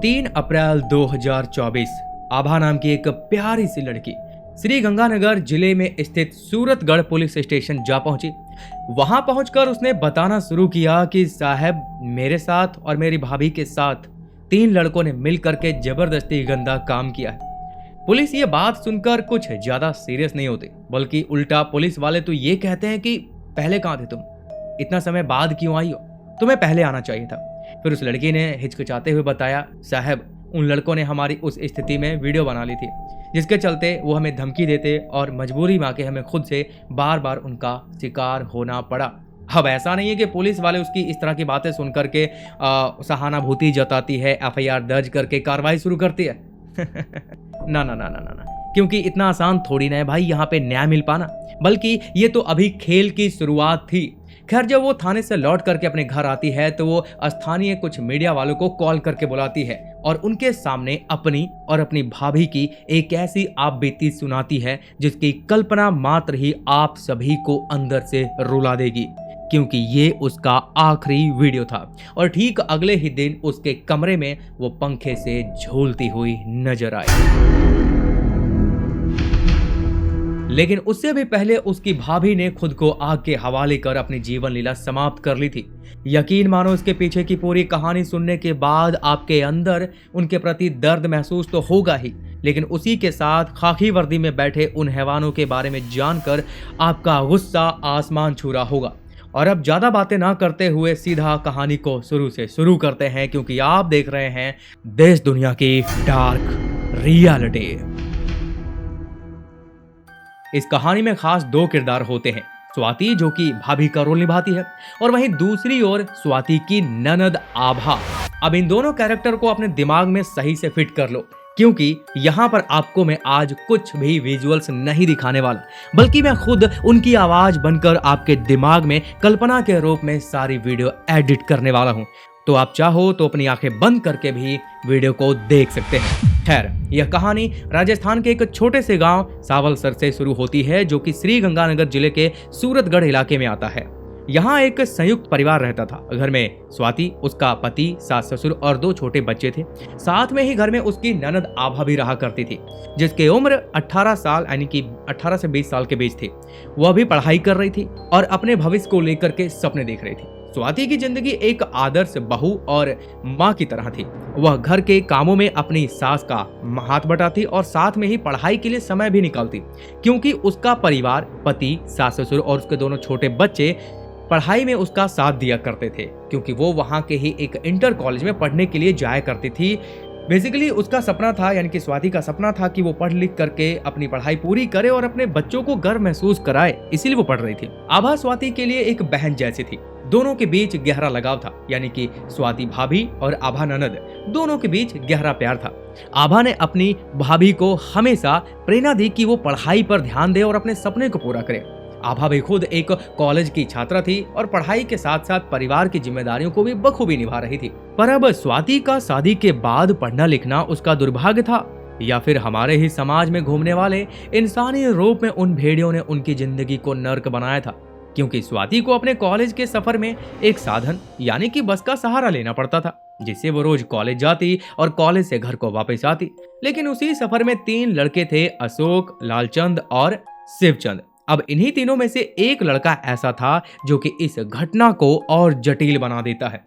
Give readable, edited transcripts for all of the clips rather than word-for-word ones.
3 अप्रैल 2024 आभा नाम की एक प्यारी सी लड़की श्री गंगानगर जिले में स्थित सूरतगढ़ पुलिस स्टेशन जा पहुंची। वहां पहुंचकर उसने बताना शुरू किया कि साहब, मेरे साथ और मेरी भाभी के साथ 3 लड़कों ने मिलकर के जबरदस्ती गंदा काम किया है। पुलिस ये बात सुनकर कुछ ज्यादा सीरियस नहीं होती, बल्कि उल्टा पुलिस वाले तो ये कहते हैं कि पहले कहां थे तुम, इतना समय बाद क्यों आई हो, तुम्हें पहले आना चाहिए था। फिर उस लड़की ने हिचकिचाते हुए बताया, साहब, उन लड़कों ने हमारी उस स्थिति में वीडियो बना ली थी, जिसके चलते वो हमें धमकी देते और मजबूरी में आके हमें खुद से बार बार उनका शिकार होना पड़ा। अब ऐसा नहीं है कि पुलिस वाले उसकी इस तरह की बातें सुन करके सहानुभूति जताती है, एफआईआर दर्ज करके कार्रवाई शुरू करती है। ना ना ना ना ना ना, क्योंकि इतना आसान थोड़ी ना है भाई यहाँ पे न्याय मिल पाना, बल्कि ये तो अभी खेल की शुरुआत थी। खैर, जब वो थाने से लौट करके अपने घर आती है तो वो स्थानीय कुछ मीडिया वालों को कॉल करके बुलाती है और उनके सामने अपनी और अपनी भाभी की एक ऐसी आपबीती सुनाती है जिसकी कल्पना मात्र ही आप सभी को अंदर से रुला देगी, क्योंकि ये उसका आखिरी वीडियो था। और ठीक अगले ही दिन उसके कमरे में वो पंखे से झूलती हुई नजर आई। लेकिन उससे भी पहले उसकी भाभी ने खुद को आग के हवाले कर अपनी जीवन लीला समाप्त कर ली थी। यकीन मानो, इसके पीछे की पूरी कहानी सुनने के बाद आपके अंदर उनके प्रति दर्द महसूस तो होगा ही, लेकिन उसी के साथ खाकी वर्दी में बैठे उन हैवानों के बारे में जानकर आपका गुस्सा आसमान छू रहा होगा। और अब ज्यादा बातें ना करते हुए सीधा कहानी को शुरू से शुरू करते हैं, क्योंकि आप देख रहे हैं देश दुनिया की डार्क रियलिटी। इस कहानी में खास 2 किरदार होते हैं, स्वाति जो कि भाभी का रोल निभाती है और वहीं दूसरी ओर स्वाति की ननद आभा। अब इन दोनों कैरेक्टर को अपने दिमाग में सही से फिट कर लो, क्योंकि यहाँ पर आपको मैं आज कुछ भी विजुअल्स नहीं दिखाने वाला, बल्कि मैं खुद उनकी आवाज बनकर आपके दिमाग में कल्पना के रूप में सारी वीडियो एडिट करने वाला हूँ। तो आप चाहो तो अपनी आंखें बंद करके भी वीडियो को देख सकते हैं। खैर, यह कहानी राजस्थान के एक छोटे से गांव सावलसर से शुरू होती है, जो कि श्री गंगानगर जिले के सूरतगढ़ इलाके में आता है। यहाँ एक संयुक्त परिवार रहता था। घर में स्वाति, उसका पति, सास ससुर और 2 छोटे बच्चे थे। साथ में ही घर में उसकी ननद आभा भी रहा करती थी, जिसकी उम्र 18 साल यानी कि 18 से 20 साल के बीच थी। वह भी पढ़ाई कर रही थी और अपने भविष्य को लेकर के सपने देख रही थी। स्वाति की जिंदगी एक आदर्श बहू और माँ की तरह थी। वह घर के कामों में अपनी सास का हाथ बटाती और साथ में ही पढ़ाई के लिए समय भी निकालती, क्योंकि उसका परिवार, पति, सास ससुर और उसके दोनों छोटे बच्चे पढ़ाई में उसका साथ दिया करते थे, क्योंकि वो वहाँ के ही एक इंटर कॉलेज में पढ़ने के लिए जाया करती थी। बेसिकली उसका सपना था, यानी कि स्वाति का सपना था कि वो पढ़ लिख करके अपनी पढ़ाई पूरी करे और अपने बच्चों को गर्व महसूस कराए, इसीलिए वो पढ़ रही थी। आभा स्वाति के लिए एक बहन जैसी थी। दोनों के बीच गहरा लगाव था, यानी कि स्वाति भाभी और आभा ननद, दोनों के बीच गहरा प्यार था। आभा ने अपनी भाभी को हमेशा प्रेरणा दी कि वो पढ़ाई पर ध्यान दे और अपने सपने को पूरा करे। आभा भी खुद एक कॉलेज की छात्रा थी और पढ़ाई के साथ साथ परिवार की जिम्मेदारियों को भी बखूबी निभा रही थी। पर अब स्वाति का शादी के बाद पढ़ना लिखना उसका दुर्भाग्य था, या फिर हमारे ही समाज में घूमने वाले इंसानी रूप में उन भेड़ियों ने उनकी जिंदगी को नर्क बनाया था, क्योंकि स्वाति को अपने कॉलेज के सफर में एक साधन यानी कि बस का सहारा लेना पड़ता था, जिससे वो रोज कॉलेज जाती और कॉलेज से घर को वापस आती। लेकिन उसी सफर में 3 लड़के थे, अशोक, लालचंद और शिवचंद। अब इन्हीं तीनों में से एक लड़का ऐसा था जो कि इस घटना को और जटिल बना देता है।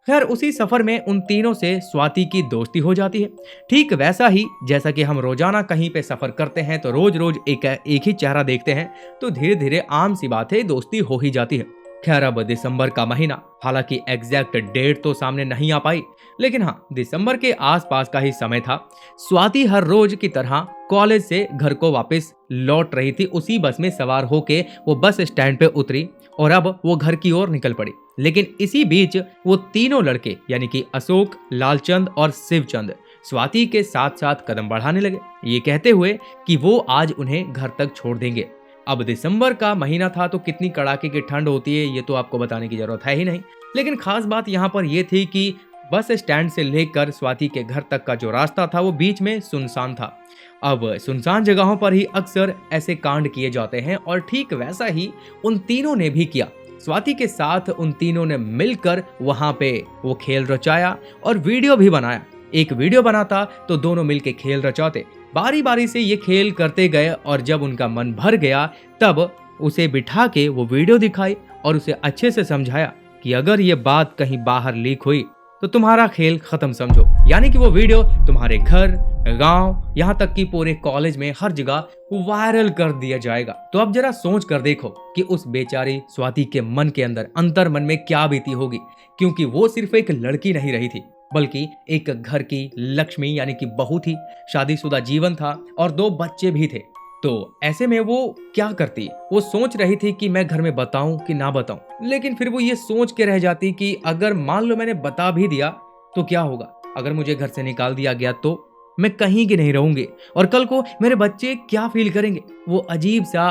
खैर, उसी सफर में उन तीनों से स्वाति की दोस्ती हो जाती है। ठीक वैसा ही जैसा कि हम रोजाना कहीं पे सफर करते हैं तो रोज रोज एक ही चेहरा देखते हैं, तो धीरे धीरे आम सी बात है, दोस्ती हो ही जाती है। खैर, अब दिसंबर का महीना, हालांकि एग्जैक्ट डेट तो सामने नहीं आ पाई, लेकिन हाँ, दिसंबर के आसपास का ही समय था। स्वाति हर रोज की तरह कॉलेज से घर को वापस लौट रही थी। उसी बस में सवार होके वो बस स्टैंड पे उतरी और अब वो घर की ओर निकल पड़ी। लेकिन इसी बीच वो तीनों लड़के यानी कि अशोक, लालचंद और शिवचंद स्वाति के साथ साथ कदम बढ़ाने लगे, ये कहते हुए कि वो आज उन्हें घर तक छोड़ देंगे। अब दिसंबर का महीना था तो कितनी कड़ाके की ठंड होती है ये तो आपको बताने की जरूरत है ही नहीं। लेकिन खास बात यहाँ पर यह थी कि बस स्टैंड से लेकर स्वाति के घर तक का जो रास्ता था वो बीच में सुनसान था। अब सुनसान जगहों पर ही अक्सर ऐसे कांड किए जाते हैं और ठीक वैसा ही उन तीनों ने भी किया। स्वाति के साथ उन तीनों ने मिलकर वहां पे वो खेल रचाया और वीडियो भी बनाया। एक वीडियो बनाता तो दोनों मिलके खेल रचाते। बारी बारी से ये खेल करते गए और जब उनका मन भर गया तब उसे बिठा के वो वीडियो दिखाई और उसे अच्छे से समझाया कि अगर ये बात कहीं बाहर लीक हुई तो तुम्हारा खेल खत्म समझो। यानी कि वो वीडियो तुम्हारे घर, गांव, यहाँ तक कि पूरे कॉलेज में हर जगह वायरल कर दिया जाएगा। तो अब जरा सोच कर देखो कि उस बेचारी स्वाति के मन के अंदर अंतर मन में क्या बीती होगी, क्योंकि वो सिर्फ एक लड़की नहीं रही थी बल्कि एक घर की लक्ष्मी यानी कि बहू थी। शादीशुदा जीवन था और 2 बच्चे भी थे। तो ऐसे में वो क्या करती? वो सोच रही थी कि मैं घर में बताऊं कि ना बताऊं, लेकिन फिर वो ये सोच के रह जाती कि अगर मान लो मैंने बता भी दिया तो क्या होगा, अगर मुझे घर से निकाल दिया गया तो मैं कहीं की नहीं रहूंगी और कल को मेरे बच्चे क्या फील करेंगे? वो अजीब सा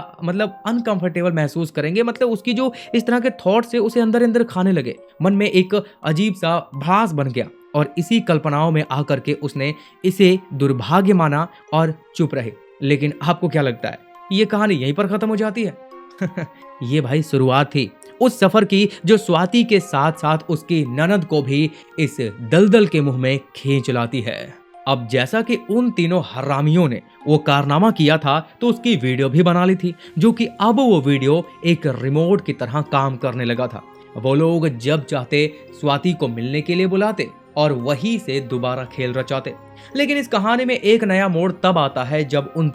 अनकंफर्टेबल महसूस करेंगे। उसकी जो इस तरह के थॉट से उसे अंदर अंदर खाने लगे। मन में एक अजीब सा भास बन गया और इसी कल्पनाओं में आकर के उसने इसे दुर्भाग्य माना और चुप रहे। लेकिन आपको क्या लगता है ये कहानी यहीं पर खत्म हो जाती है? ये भाई शुरुआत थी उस सफर की जो स्वाति के साथ साथ उसकी ननद को भी इस दलदल के मुंह में खींच लाती है। अब जैसा कि उन तीनों हरामियों ने वो कारनामा किया था तो उसकी वीडियो भी बना ली थी, जो कि अब वो वीडियो एक रिमोट की तरह काम करने लगा था। वो लोग जब चाहते स्वाति को मिलने के लिए बुलाते और वहीं से दोबारा खेल रचाते। लेकिन इस कहानी में एक नया मोड़ तब आता है जब उन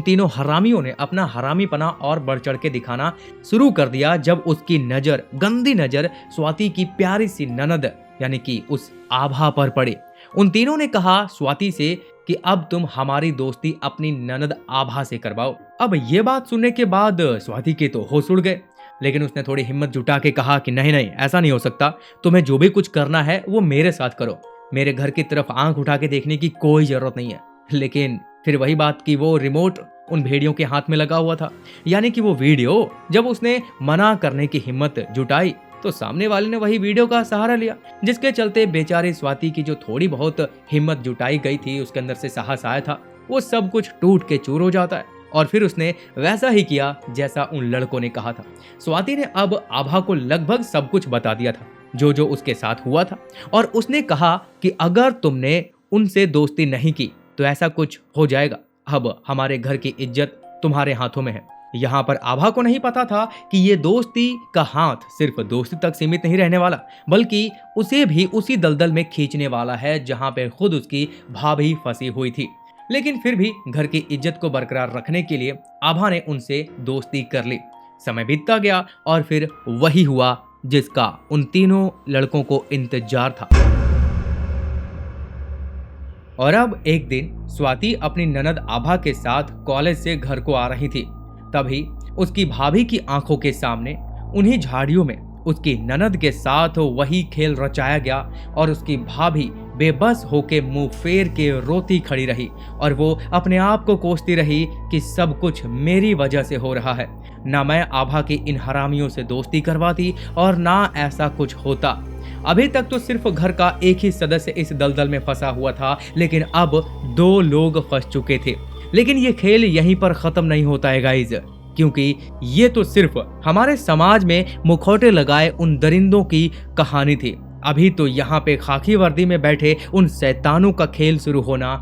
तीनों हरामियों ने अपना हरामीपना और बढ़ चढ़ के दिखाना शुरू कर दिया, जब उसकी नजर, गंदी नजर स्वाति की प्यारी सी ननद यानी कि उस आभा पर पड़ी। उन तीनों ने कहा स्वाति से कि अब तुम हमारी दोस्ती अपनी ननद आभा से करवाओ। अब ये बात सुनने के बाद स्वाति के तो होश उड़ गए, लेकिन उसने थोड़ी हिम्मत जुटा के कहा कि नहीं नहीं, ऐसा नहीं हो सकता, तुम्हें जो भी कुछ करना है वो मेरे साथ करो, मेरे घर की तरफ आंख उठा के देखने की कोई जरूरत नहीं है। लेकिन फिर वही बात कि वो रिमोट उन भेड़ियों के हाथ में लगा हुआ था, यानी कि वो वीडियो जब उसने मना करने की हिम्मत जुटाई तो सामने वाले ने वही वीडियो का सहारा लिया, जिसके चलते बेचारी स्वाति की जो थोड़ी बहुत हिम्मत जुटाई गई थी, उसके अंदर से साहस आया था, वो सब कुछ टूट के चूर हो जाता है। और फिर उसने वैसा ही किया जैसा उन लड़कों ने कहा था। स्वाति ने अब आभा को लगभग सब कुछ बता दिया था जो जो उसके साथ हुआ था, और उसने कहा कि अगर तुमने उनसे दोस्ती नहीं की तो ऐसा कुछ हो जाएगा। अब हमारे घर की इज्जत तुम्हारे हाथों में है। यहाँ पर आभा को नहीं पता था कि ये दोस्ती का हाथ सिर्फ दोस्ती तक सीमित नहीं रहने वाला, बल्कि उसे भी उसी दलदल में खींचने वाला है जहाँ पे खुद उसकी भाभी फंसी हुई थी। लेकिन फिर भी घर की इज्जत को बरकरार रखने के लिए आभा ने उनसे दोस्ती कर ली। समय बीतता गया और फिर वही हुआ जिसका उन तीनों लड़कों को इंतजार था। और अब एक दिन स्वाति अपनी ननद आभा के साथ कॉलेज से घर को आ रही थी। तभी उसकी भाभी की आंखों के सामने उन्हीं झाड़ियों में उसकी ननद के साथ वही खेल रचाया गया और उसकी भाभी बेबस होके मुंह फेर के रोती खड़ी रही और वो अपने आप को कोसती रही कि सब कुछ मेरी वजह से हो रहा है। ना मैं आभा की इन हरामियों से दोस्ती करवाती और ना ऐसा कुछ होता। अभी तक तो सिर्फ घर का एक ही सदस्य इस दलदल में फंसा हुआ था, लेकिन अब 2 लोग फंस चुके थे। लेकिन ये खेल यहीं पर खत्म नहीं होता है गाइज, क्योंकि ये तो सिर्फ हमारे समाज में मुखौटे लगाए उन दरिंदों की कहानी थी। अभी तो यहाँ पे खाकी वर्दी में बैठे उन शैतानों का खेल शुरू होना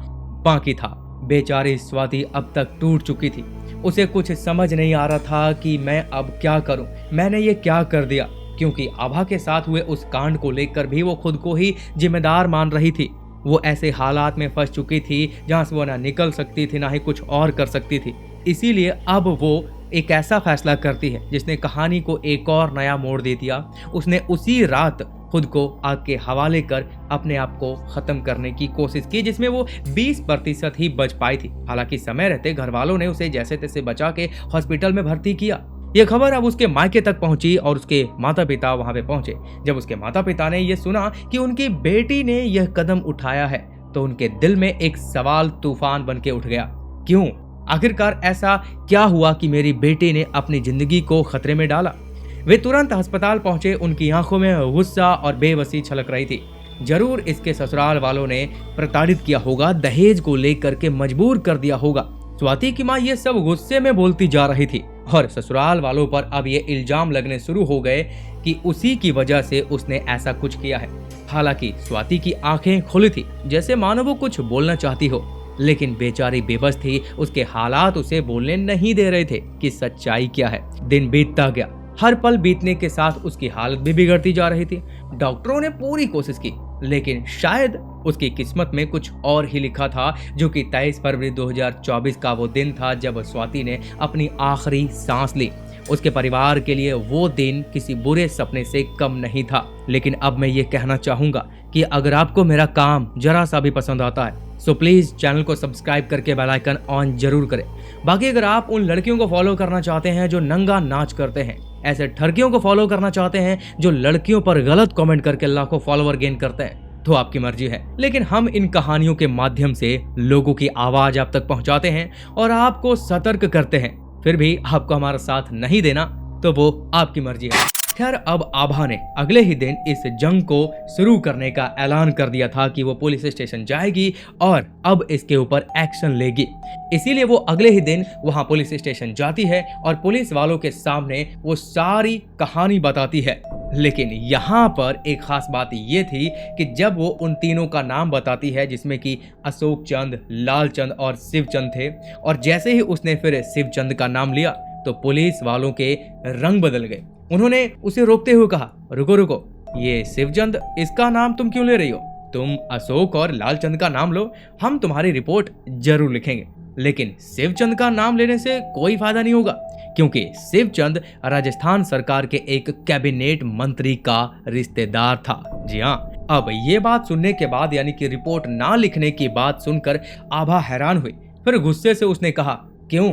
बाकी था। बेचारी स्वाति अब तक टूट चुकी थी। उसे कुछ समझ नहीं आ रहा था कि मैं अब क्या करूं, मैंने ये क्या कर दिया, क्योंकि आभा के साथ हुए उस कांड को लेकर भी वो खुद को ही जिम्मेदार मान रही थी। वो ऐसे हालात में फंस चुकी थी जहां से वो ना निकल सकती थी ना ही कुछ और कर सकती थी। इसीलिए अब वो एक ऐसा फैसला करती है जिसने कहानी को एक और नया मोड़ दे दिया। उसने उसी रात खुद को आग के हवाले कर अपने आप को खत्म करने की कोशिश की, जिसमें वो 20% ही बच पाई थी। हालांकि समय रहते घर वालों ने उसे जैसे तैसे बचा के हॉस्पिटल में भर्ती किया। ये खबर अब उसके मायके तक पहुंची और उसके माता पिता वहां पे पहुंचे। जब उसके माता पिता ने यह सुना कि उनकी बेटी ने यह कदम उठाया है तो उनके दिल में एक सवाल तूफान बन के उठ गया। क्यों? आखिरकार ऐसा क्या हुआ कि मेरी बेटी ने अपनी जिंदगी को खतरे में डाला? वे तुरंत अस्पताल पहुंचे। उनकी आंखों में गुस्सा और बेबसी छलक रही थी। जरूर इसके ससुराल वालों ने प्रताड़ित किया होगा, दहेज को लेकर के मजबूर कर दिया होगा। स्वाति की माँ ये सब गुस्से में बोलती जा रही थी और ससुराल वालों पर अब ये इल्जाम लगने शुरू हो गए कि उसी की वजह से उसने ऐसा कुछ किया है। हालांकि स्वाति की आंखें खुली थी, जैसे मानो वो कुछ बोलना चाहती हो, लेकिन बेचारी बेबस थी। उसके हालात उसे बोलने नहीं दे रहे थे कि सच्चाई क्या है। दिन बीतता गया, हर पल बीतने के साथ उसकी हालत भी बिगड़ती जा रही थी। डॉक्टरों ने पूरी कोशिश की, लेकिन शायद उसकी किस्मत में कुछ और ही लिखा था, जो कि 23 फरवरी 2024 का वो दिन था जब स्वाति ने अपनी आखिरी सांस ली। उसके परिवार के लिए वो दिन किसी बुरे सपने से कम नहीं था। लेकिन अब मैं ये कहना चाहूंगा कि अगर आपको मेरा काम जरा सा भी पसंद आता है सो प्लीज चैनल को सब्सक्राइब करके बेल आइकन ऑन जरूर करें। बाकी अगर आप उन लड़कियों को फॉलो करना चाहते हैं जो नंगा नाच करते हैं, ऐसे ठरकियों को फॉलो करना चाहते हैं जो लड़कियों पर गलत कमेंट करके लाखों फॉलोवर गेन करते हैं, तो आपकी मर्जी है। लेकिन हम इन कहानियों के माध्यम से लोगों की आवाज आप तक पहुंचाते हैं और आपको सतर्क करते हैं। फिर भी आपको हमारा साथ नहीं देना तो वो आपकी मर्जी है। खैर, अब आभा ने अगले ही दिन इस जंग को शुरू करने का ऐलान कर दिया था कि वो पुलिस स्टेशन जाएगी और अब इसके ऊपर एक्शन लेगी। इसीलिए वो अगले ही दिन वहां पुलिस स्टेशन जाती है और पुलिस वालों के सामने वो सारी कहानी बताती है। लेकिन यहाँ पर एक खास बात ये थी कि जब वो उन तीनों का नाम बताती है, जिसमें कि अशोक चंद, लाल चंद और शिवचंद थे, और जैसे ही उसने फिर शिवचंद का नाम लिया तो पुलिस वालों के रंग बदल गए। उन्होंने उसे रोकते हुए कहा, रुको रुको, ये शिवचंद, इसका नाम तुम क्यों ले रही हो? तुम अशोक और लालचंद का नाम लो, हम तुम्हारी रिपोर्ट जरूर लिखेंगे। लेकिन शिवचंद का नाम लेने से कोई फायदा नहीं होगा, क्योंकि शिवचंद राजस्थान सरकार के एक कैबिनेट मंत्री का रिश्तेदार था। जी हाँ, अब ये बात सुनने के बाद, यानी कि रिपोर्ट ना लिखने की बात सुनकर आभा हैरान हुई। फिर गुस्से से उसने कहा, क्यों?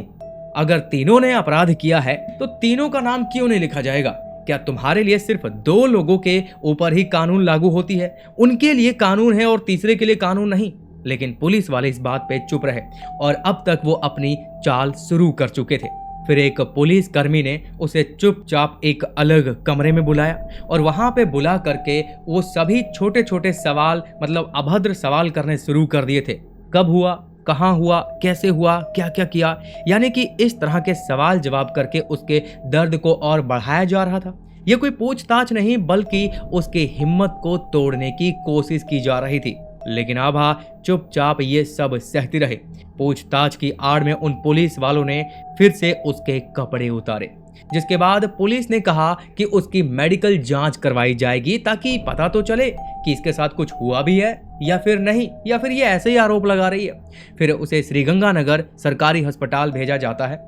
अगर तीनों ने अपराध किया है तो तीनों का नाम क्यों नहीं लिखा जाएगा? क्या तुम्हारे लिए सिर्फ 2 लोगों के ऊपर ही कानून लागू होती है? उनके लिए कानून है और तीसरे के लिए कानून नहीं। लेकिन पुलिस वाले इस बात पे चुप रहे और अब तक वो अपनी चाल शुरू कर चुके थे। फिर एक पुलिस कर्मी ने उसे चुपचाप एक अलग कमरे में बुलाया और वहां पे बुला करके वो सभी छोटे छोटे सवाल, मतलब अभद्र सवाल करने शुरू कर दिए थे। कब हुआ, कहाँ हुआ, कैसे हुआ, क्या क्या किया, यानी कि इस तरह के सवाल जवाब करके उसके दर्द को और बढ़ाया जा रहा था। ये कोई पूछताछ नहीं, बल्कि उसकी हिम्मत को तोड़ने की कोशिश की जा रही थी। लेकिन आभा चुपचाप ये सब सहती रहे। पूछताछ की आड़ में उन पुलिस वालों ने फिर से उसके कपड़े उतारे, जिसके बाद पुलिस ने कहा कि उसकी मेडिकल जांच करवाई जाएगी ताकि पता तो चले कि इसके साथ कुछ हुआ भी है या फिर नहीं, या फिर ये ऐसे ही आरोप लगा रही है। फिर उसे श्रीगंगानगर सरकारी अस्पताल भेजा जाता है।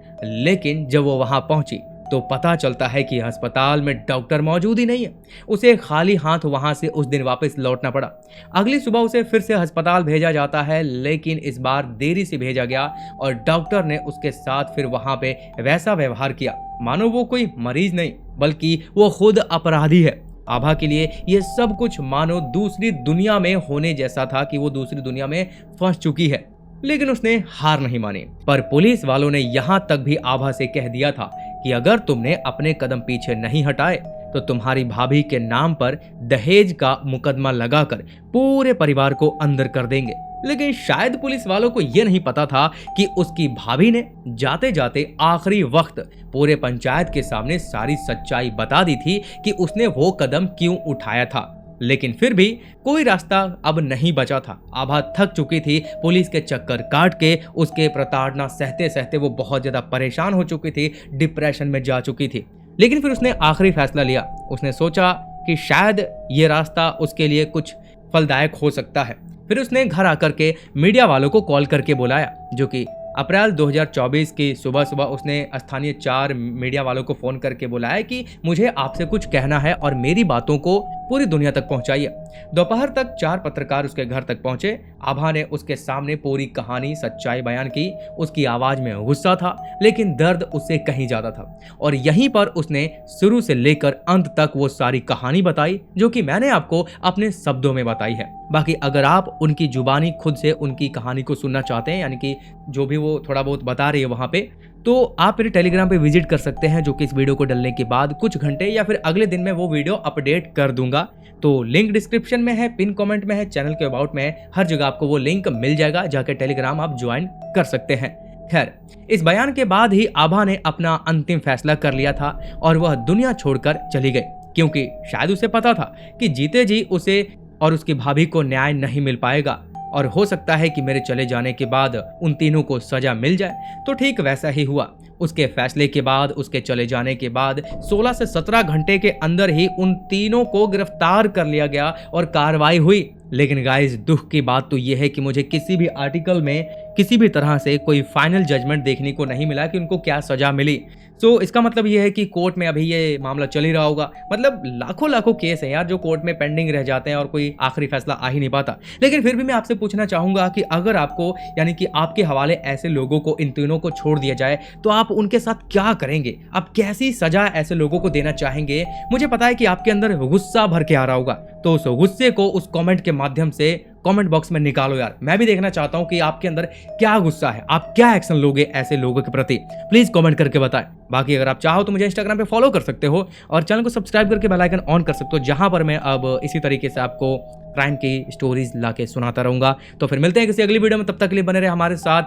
लेकिन जब वो वहां पहुंची तो पता चलता है कि अस्पताल में डॉक्टर मौजूद ही नहीं है। उसे खाली हाथ वहां से उस दिन वापस लौटना पड़ा। अगली सुबह उसे फिर से अस्पताल भेजा जाता है, लेकिन इस बार देरी से भेजा गया और डॉक्टर ने उसके साथ फिर वहां पे वैसा व्यवहार किया मानो वो कोई मरीज नहीं बल्कि वो खुद अपराधी है। आभा के लिए ये सब कुछ मानो दूसरी दुनिया में होने जैसा था कि वो दूसरी दुनिया में फंस चुकी है। लेकिन उसने हार नहीं मानी। पर पुलिस वालों ने यहाँ तक भी आभा से कह दिया था कि अगर तुमने अपने कदम पीछे नहीं हटाए तो तुम्हारी भाभी के नाम पर दहेज का मुकदमा लगाकर पूरे परिवार को अंदर कर देंगे। लेकिन शायद पुलिस वालों को यह नहीं पता था कि उसकी भाभी ने जाते जाते आखिरी वक्त पूरे पंचायत के सामने सारी सच्चाई बता दी थी कि उसने वो कदम क्यों उठाया था। लेकिन फिर भी कोई रास्ता अब नहीं बचा था। आभा थक चुकी थी पुलिस के चक्कर काट के, उसके प्रताड़ना सहते सहते वो बहुत ज्यादा परेशान हो चुकी थी, डिप्रेशन में जा चुकी थी। लेकिन फिर उसने आखिरी फैसला लिया। उसने सोचा कि शायद ये रास्ता उसके लिए कुछ फलदायक हो सकता है। फिर उसने घर आकर के मीडिया वालों को कॉल करके बुलाया, जो कि अप्रैल 2024 की सुबह सुबह उसने स्थानीय 4 मीडिया वालों को फोन करके बुलाया कि मुझे आपसे कुछ कहना है और मेरी बातों को पूरी दुनिया तक पहुंचाइए। दोपहर तक 4 पत्रकार उसके घर तक पहुंचे। आभा ने उसके सामने पूरी कहानी, सच्चाई बयान की। उसकी आवाज में गुस्सा था, लेकिन दर्द उससे कहीं ज्यादा था। और यहीं पर उसने शुरू से लेकर अंत तक वो सारी कहानी बताई, जो कि मैंने आपको अपने शब्दों में बताई है। बाकी अगर आप उनकी जुबानी खुद से उनकी कहानी को सुनना चाहते हैं, यानी कि जो भी वो थोड़ा बहुत बता रही है वहां पे, तो आप मेरे टेलीग्राम पे विजिट कर सकते हैं, जो कि इस वीडियो को डलने के बाद कुछ घंटे या फिर अगले दिन में वो वीडियो अपडेट कर दूंगा। तो लिंक डिस्क्रिप्शन में है, पिन कमेंट में है, चैनल के अबाउट में है, हर जगह आपको वो लिंक मिल जाएगा, जाकर टेलीग्राम आप ज्वाइन कर सकते हैं। खैर, इस बयान के बाद ही आभा ने अपना अंतिम फैसला कर लिया था और वह दुनिया छोड़कर चली गई, क्योंकि शायद उसे पता था कि जीते जी उसे और उसकी भाभी को न्याय नहीं मिल पाएगा और हो सकता है कि मेरे चले जाने के बाद उन तीनों को सजा मिल जाए। तो ठीक वैसा ही हुआ। उसके फैसले के बाद, उसके चले जाने के बाद 16 से 17 घंटे के अंदर ही उन तीनों को गिरफ्तार कर लिया गया और कार्रवाई हुई। लेकिन गाइस, दुख की बात तो यह है कि मुझे किसी भी आर्टिकल में किसी भी तरह से कोई फाइनल जजमेंट देखने को नहीं मिला कि उनको क्या सजा मिली। सो इसका मतलब यह है कि कोर्ट में अभी ये मामला चल ही रहा होगा। मतलब लाखों लाखों केस है यार जो कोर्ट में पेंडिंग रह जाते हैं और कोई आखिरी फैसला आ ही नहीं पाता। लेकिन फिर भी मैं आपसे पूछना चाहूंगा कि अगर आपको, यानी कि आपके हवाले ऐसे लोगों को, इन तीनों को छोड़ दिया जाए तो आप उनके साथ क्या करेंगे? आप कैसी सजा ऐसे लोगों को देना चाहेंगे? मुझे पता है कि आपके अंदर गुस्सा भर के आ रहा होगा, तो उस गुस्से को उस कमेंट के माध्यम से कमेंट बॉक्स में निकालो यार। मैं भी देखना चाहता हूं कि आपके अंदर क्या गुस्सा है, आप क्या एक्शन लोगे ऐसे लोगों के प्रति। प्लीज कमेंट करके बताएं। बाकी अगर आप चाहो तो मुझे इंस्टाग्राम पे फॉलो कर सकते हो और चैनल को सब्सक्राइब करके बेल आइकन ऑन कर सकते हो, जहां पर मैं अब इसी तरीके से आपको क्राइम की स्टोरीज लाके सुनाता रहूंगा। तो फिर मिलते हैं किसी अगली वीडियो में, तब तक के लिए बने रहे हमारे साथ।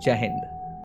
जय हिंद।